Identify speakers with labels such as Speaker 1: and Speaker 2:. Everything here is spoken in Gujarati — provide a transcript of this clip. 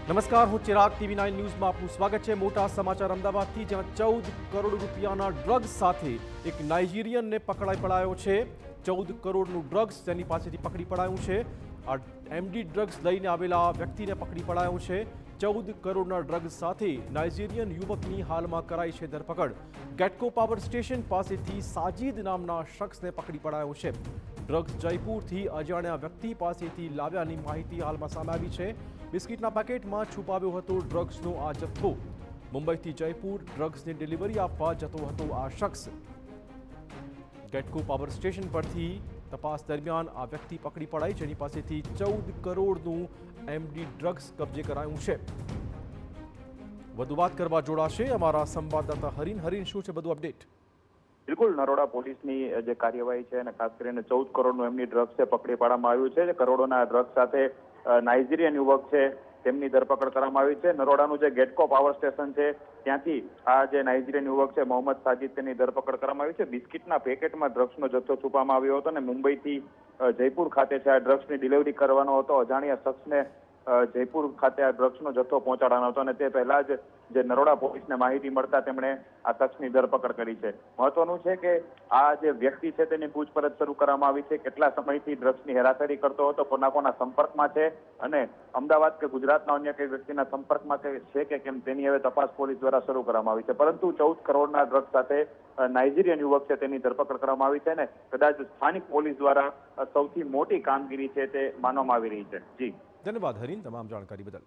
Speaker 1: નમસ્કાર, હું ચિરાગ TV9 ન્યૂઝમાં આપનું સ્વાગત છે। મોટા સમાચાર અમદાવાદથી, જ્યાં 14 કરોડ રૂપિયાના ડ્રગ્સ સાથે એક નાઇજીરિયનને પકડાઈ પડાયો છે। 14 કરોડનું ડ્રગ્સ તેની પાસેથી પકડી પડાયું છે। આ એમડી ડ્રગ્સ લઈને આવેલા વ્યક્તિને પકડી પડાયો છે। 14 કરોડના ડ્રગ્સ સાથે નાઇજીરિયન યુવકની હાલમાં કરાઈ છે ધરપકડ। ગેટકો પાવર સ્ટેશન પાસેથી સાજીદ નામના શખ્સને પકડી પડાયો છે। ડ્રગ્સ જયપુરથી અજાણ્યા વ્યક્તિ પાસેથી લાવ્યાની માહિતી હાલમાં સામે આવી છે। બિસ્કિટના પેકેટમાં છુપાવ્યો હતો ડ્રગ્સનો આ જથ્થો। મુંબઈથી જયપુર ડ્રગ્સની ડિલિવરી આપવા જતો હતો આ શખ્સ। ગેટકો પાવર સ્ટેશન પરથી તપાસ દરમિયાન આ વ્યક્તિ પકડી પડાઈ, જેની પાસેથી 14 કરોડનું એમડી ડ્રગ્સ કબજે કરાયું છે। વધુ વાત કરવા જોડાશે અમારા સંવાદદાતા હરીન। હરીન, શું છે બધું અપડેટ?
Speaker 2: બિલકુલ, નરોડા પોલીસની જે કાર્યવાહી છે અને ખાસ કરીને 14 કરોડનું એમની ડ્રગ્સ છે પકડી પાડવામાં આવ્યું છે। કરોડોના ડ્રગ્સ સાથે નાઇજીરિયન યુવક છે તેમની ધરપકડ કરવામાં આવી છે। નરોડાનું જે ગેટકો પાવર સ્ટેશન છે ત્યાંથી આ જે નાઇજીરિયન યુવક છે મોહમ્મદ સાજીદ તેની ધરપકડ કરવામાં આવી છે। બિસ્કિટના પેકેટમાં ડ્રગ્સનો જથ્થો છુપાવવામાં આવ્યો હતો અને મુંબઈથી જયપુર ખાતે છે આ ડ્રગ્સની ડિલિવરી કરવાનો હતો। અજાણ્યા શખ્સને જયપુર ખાતે આ ડ્રગ્સનો જથ્થો પહોંચાડવાનો હતો અને તે પહેલા જ જે નરોડા પોલીસને માહિતી મળતા તેમણે આ શખ્સની ધરપકડ કરી છે। મહત્વનું છે કે આ જે વ્યક્તિ છે તેની પૂછપરછ શરૂ કરવામાં આવી છે। કેટલા સમયથી ડ્રગ્સની હેરાફેરી કરતો હતો, કોના સંપર્કમાં છે અને અમદાવાદ કે ગુજરાતના અન્ય કઈ વ્યક્તિના સંપર્કમાં છે કે કેમ તેની હવે તપાસ પોલીસ દ્વારા શરૂ કરવામાં આવી છે। પરંતુ 14 કરોડના ડ્રગ્સ સાથે નાઇજીરિયન યુવક છે તેની ધરપકડ કરવામાં આવી છે અને કદાચ સ્થાનિક પોલીસ દ્વારા સૌથી મોટી કામગીરી છે તે માનવામાં આવી રહી છે। જી
Speaker 1: ધન્યવાદ હરીન, તમામ જાણકારી બદલ।